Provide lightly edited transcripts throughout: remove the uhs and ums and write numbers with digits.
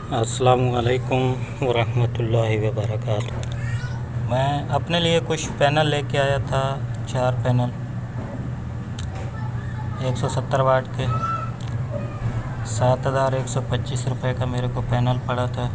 अस्सलामुअलैकुम वरहमतुल्लाहि वबरकातुहू। मैं अपने लिए कुछ पैनल लेके आया था, 4 पैनल 170 वाट के। 7,125 रुपये का मेरे को पैनल पड़ा था।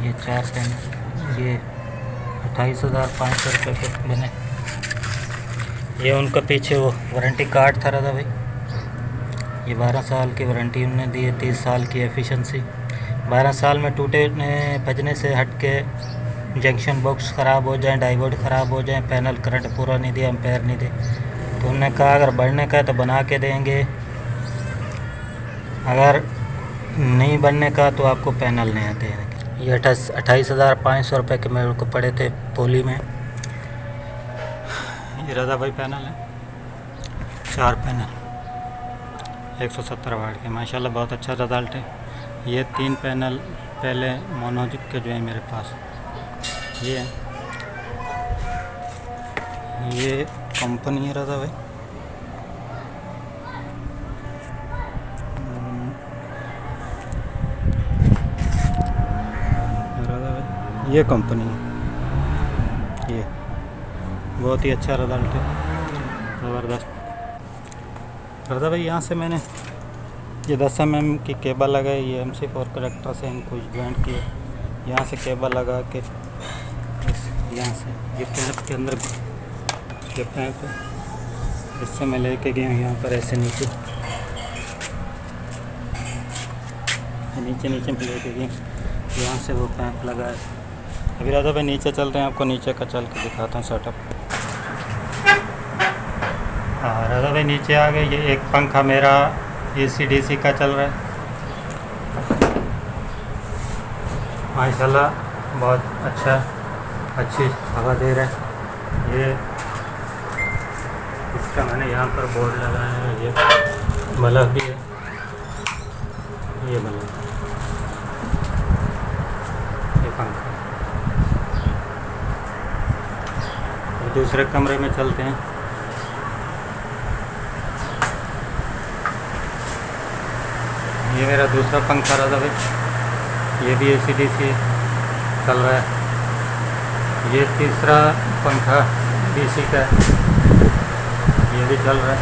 ये 4 पैनल ये 28,500 रुपये के बने। ये उनका पीछे वो वारंटी कार्ड था रहा भाई। ये 12 साल की वारंटी उन्होंने दी है, 30 साल की एफिशिएंसी। 12 साल में टूटे भजने से हट के जंक्शन बॉक्स ख़राब हो जाए, डाइवर्ट ख़राब हो जाए, पैनल करंट पूरा नहीं दिया, एम्पेयर नहीं दे, तो उन्होंने कहा अगर बढ़ने का है तो बना के देंगे, अगर नहीं बनने का तो आपको पैनल नया देंगे। ये 28,500 रुपये के मेरे को पड़े थे पोली में। ये रजा भाई पैनल है, 4 पैनल 170 वाट के, माशाल्लाह बहुत अच्छा रिज़ल्ट है। ये 3 पैनल पहले मोनोजिक के जो है मेरे पास, ये कंपनी है रजा भाई। ये कंपनी है, ये बहुत ही अच्छा रिज़ल्ट है, ज़बरदस्त। रजा भाई यहाँ से मैंने ये 10 mm की केबल लगाई, ये MC4 कनेक्टर से इनको ज्वाइंट किया। यहाँ से केबल लगा के यहाँ से ये पैप के अंदर, ये पैप है, इससे मैं लेके गया यहाँ पर ऐसे नीचे नीचे में लेके गया, यहाँ से वो पैप लगा है। अभी राजा भाई नीचे चल रहे हैं, आपको नीचे का चल के दिखाता हूँ सेटअप। हाँ राजा भाई नीचे आ गए। ये एक पंखा मेरा AC/DC का चल रहा है, माशाल्लाह बहुत अच्छी हवा दे रहा है। ये इसका मैंने यहाँ पर बोर्ड लगाया है, ये बल्ब भी है, ये बल्ब, ये पंखा। दूसरे कमरे में चलते हैं। ये मेरा दूसरा पंखा रहा भाई, ये भी AC/DC चल रहा है। ये तीसरा पंखा DC का है, ये भी चल रहा है।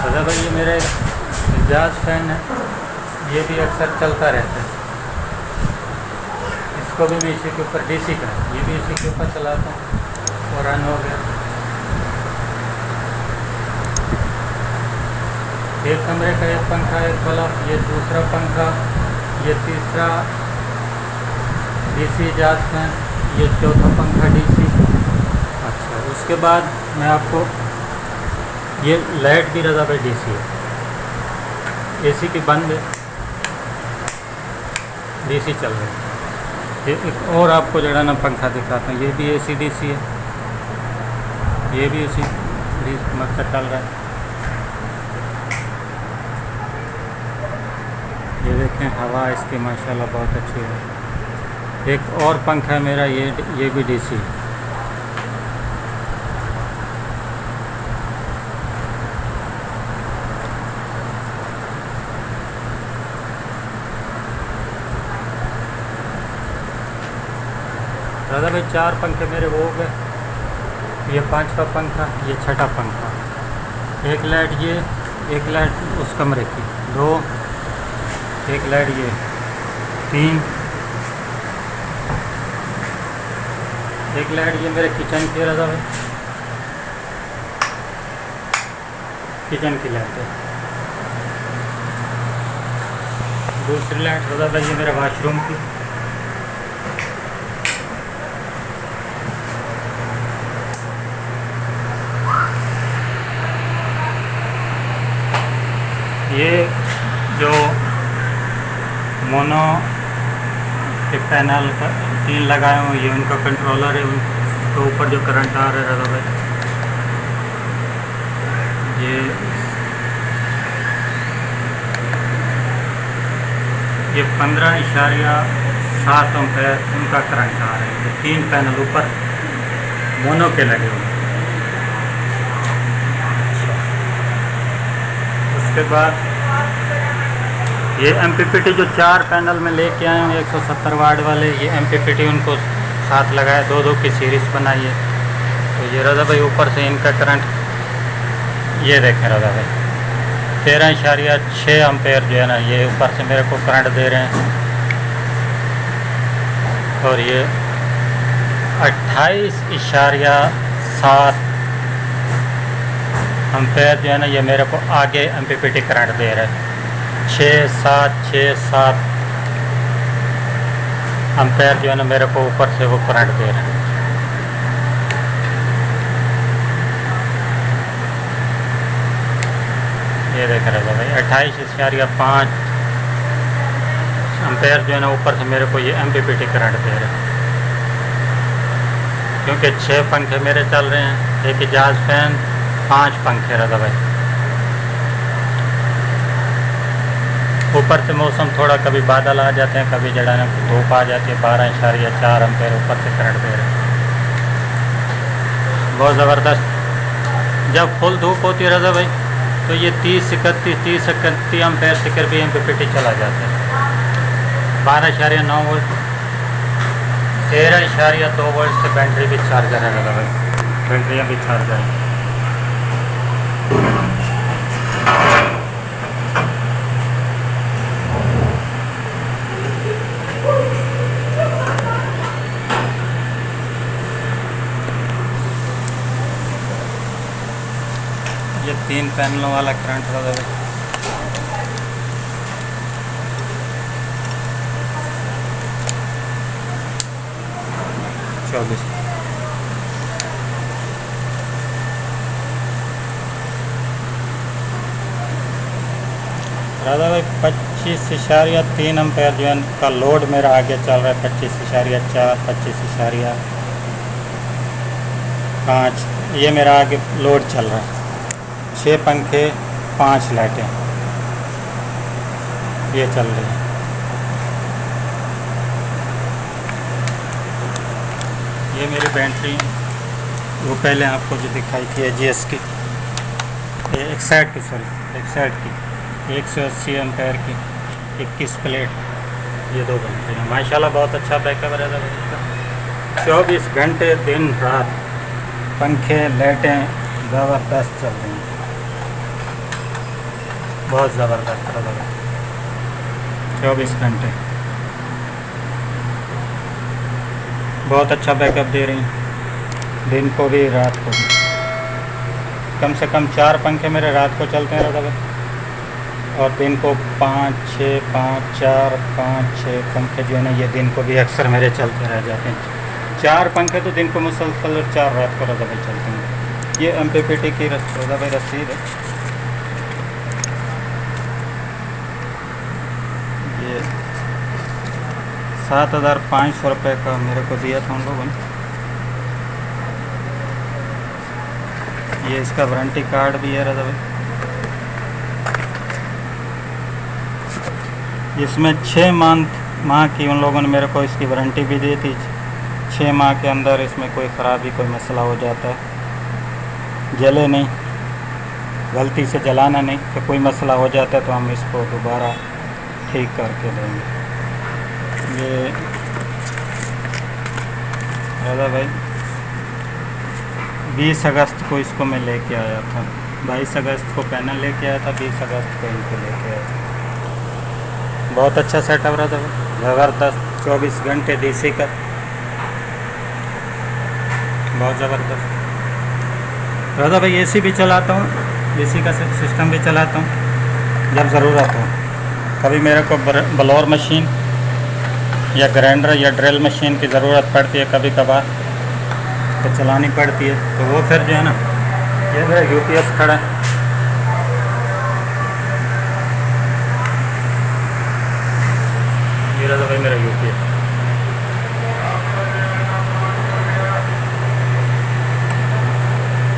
रजा भाई ये मेरा एग्जॉस्ट फैन है, ये भी अक्सर चलता रहता है। इसको भी मैं इसी के ऊपर DC का है, ये भी इसी के ऊपर चलाता हूँ और रन हो गया। एक कमरे का एक पंखा, एक बल्ब, ये दूसरा पंखा, ये तीसरा DC एग्जॉस्ट फैन, ये चौथा पंखा DC। अच्छा, उसके बाद मैं आपको ये लाइट भी रजा भाई DC है, AC की बंद है, DC चल रहा है। ये एक और आपको जो है ना पंखा दिखाता हूँ, ये भी AC/DC है, ये भी AC मकसद चल रहा है। ये देखें हवा इसकी माशाल्लाह बहुत अच्छी है। एक और पंखा है मेरा, ये भी DC। दादा भाई 4 पंखे मेरे वो हो गए, ये 5वां पंखा, ये 6ठा पंखा। एक लाइट ये, एक लाइट उस कमरे की, 2, एक लाइट ये, 3, एक लाइट ये मेरे किचन की रजा भाई, किचन की लाइट है। दूसरी लाइट रजा भाई ये मेरे वाशरूम की। ये जो मोनो के पैनल 3 लगाए हुए, ये उनका कंट्रोलर है, उनके ऊपर जो करंट आ रहा है भाई, ये 15.7 एम्पेयर उनका करंट आ रहा है। ये 3 पैनल ऊपर मोनो के लगे हुए। उसके बाद ये MPPT जो 4 पैनल में लेके आए हैं 170 वाट वाले, ये MPPT उनको साथ लगाए, 2-2 की सीरीज़ बनाई है। तो ये रज़ा भाई ऊपर से इनका करंट ये देखें रज़ा भाई 13.6 एम्पेयर जो है ना, ये ऊपर से मेरे को करंट दे रहे हैं। और ये 28.7 एम्पेयर जो है ना, ये मेरे को आगे MPPT करंट दे रहा है। 6-7 एम्पेयर जो है ना मेरे को ऊपर से वो करंट दे रहा है। ये देख रहे हो भाई 28.5 एम्पेयर जो है ना ऊपर से मेरे को ये MPPT करंट दे रहा है। क्योंकि 6 पंखे मेरे चल रहे हैं, एक एजाज फैन, 5 पंखे रहा भाई। ऊपर से मौसम थोड़ा कभी बादल आ जाते हैं, कभी जड़ा ना धूप आ जाती है। 12.4 एम्पेयर ऊपर से करंट दे रहे हैं, बहुत ज़बरदस्त। जब फुल धूप होती है रज़ा भाई तो ये 30-31 एम्पेयर तक भी MPPT चला जाता है। 12.9 वोल्ट, 13.2 वोल्ट से बैटरी भी चार्जर है रज़ा भाई, बैटरियाँ भी चार्जर है। ये 3 पैनलों वाला करंट रहा है। राधा भाई 25.3 एम्पेयर जो है का लोड मेरा आगे चल रहा है। 25.4, 25.5 ये मेरा आगे लोड चल रहा है। 6 पंखे, 5 लाइटें ये चल रही है। ये मेरी बैटरी वो पहले आपको जो दिखाई थी AGS की, एक साइड की 180 एम्पेयर की 21 प्लेट, ये 2 घंटे हैं। माशाल्लाह बहुत अच्छा बैकअप रहता है। 24 घंटे दिन रात पंखे लाइटें ज़बरदस्त चल रही हैं, बहुत ज़बरदस्त रहा है। 24 घंटे बहुत अच्छा बैकअप दे रही हैं, दिन को भी रात को भी। कम से कम 4 पंखे मेरे रात को चलते हैं रहा है, और दिन को 5-6 पंखे जो है ना ये दिन को भी अक्सर मेरे चलते रह जाते हैं। 4 पंखे तो दिन को मुसलसल और 4 रात को रज़ा भाई चलते हैं। ये MPPT की रज़ा भाई रसीद है। ये 7,500 रुपये का मेरे को दिया था उन लोगों ने। ये इसका वारंटी कार्ड भी है रज़ा भाई। इसमें 6 माह की उन लोगों ने मेरे को इसकी वारंटी भी दी थी। 6 माह के अंदर इसमें कोई ख़राबी, कोई मसला हो जाता है, जले नहीं, गलती से जलाना नहीं, तो कोई मसला हो जाता है तो हम इसको दोबारा ठीक करके देंगे। ये रज़ा भाई 20 अगस्त को इसको मैं लेके आया था। 22 अगस्त को पैनल लेके आया था, 20 अगस्त को इनको लेके आया था। बहुत अच्छा सेटअप रहा था, ज़बरदस्त। 24 घंटे DC का, बहुत ज़बरदस्त। रज़ा भाई AC भी चलाता हूँ, DC का सिस्टम भी चलाता हूँ जब ज़रूरत हो। कभी मेरे को ब्लोअर मशीन या ग्राइंडर या ड्रिल मशीन की ज़रूरत पड़ती है कभी कभार, तो चलानी पड़ती है। तो वो फिर जो है ना, ये मेरा UPS खड़ा है, ये रहा भाई मेरा UPS।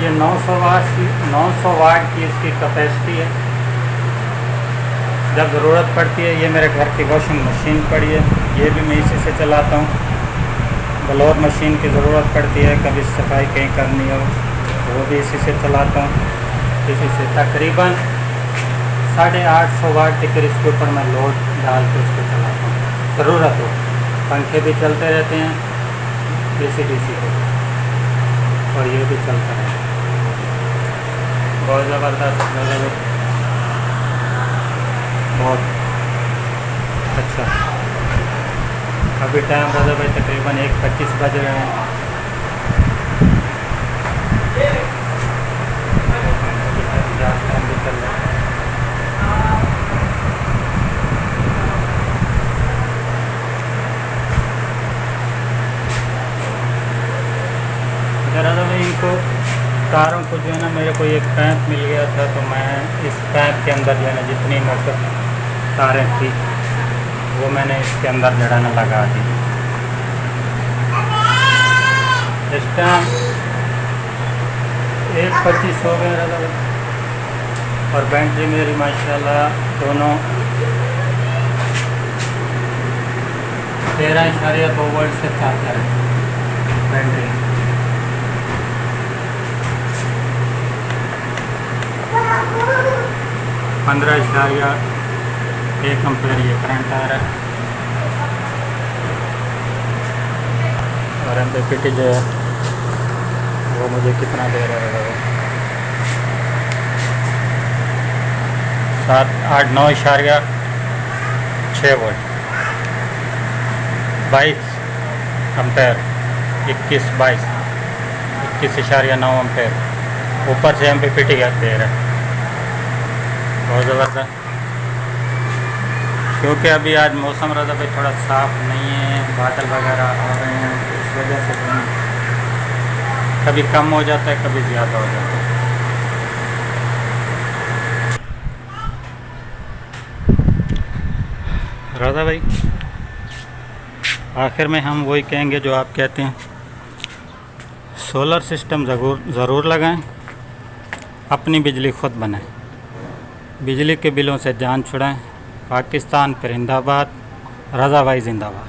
ये 900 वाट की इसकी कैपेसिटी है। जब ज़रूरत पड़ती है, ये मेरे घर की वॉशिंग मशीन पड़ी है, ये भी मैं इसी से चलाता हूँ। ब्लोअर मशीन की ज़रूरत पड़ती है, कभी सफाई कहीं करनी हो तो वो भी इसी से चलाता हूँ। इसी से तकरीबन 850 वाट टिकर इसके ऊपर मैं लोड डाल के उसको चलाता हूँ, ज़रूरत हो। पंखे भी चलते रहते हैं DC को, और ये भी चलता है। बहुत ज़बरदस्त, बहुत अच्छा। अभी टाइम रजा भाई तकरीबन 1:25 बज रहे हैं। टाइम भी चल रहा है। रजा भाई इनको तारों को जो है ना, मेरे को एक पैप मिल गया था, तो मैं इस पैप के अंदर जो है ना जितनी मोटर तारें थी वो मैंने इसके अंदर जो है ना लगा दी। इस टाइम 1:25 हो गया रहा, और बैटरी मेरी माशाल्लाह दोनों 13.2 वोल्ट से चार्जर है बैटरी। 15.1 एम्पीयर ये करंट आ रहा है। और MPPT जो है वो मुझे कितना दे रहा है, 9.6 वोल्ट, 22 एम्पेयर, 21.9 एम्पेयर ऊपर से MPPT दे रहा है। बहुत ज़बरदस्त। क्योंकि अभी आज मौसम रजा पे थोड़ा साफ़ नहीं है, बादल वगैरह आ रहे हैं, इस वजह से कभी कम हो जाता है, कभी ज़्यादा हो जाता है। रजा भाई आखिर में हम वही कहेंगे जो आप कहते हैं, सोलर सिस्टम ज़रूर लगाएं, अपनी बिजली खुद बनाएं, बिजली के बिलों से जान छुड़ाएं। पाकिस्तान परिंदाबाद, रजा भाई जिंदाबाद।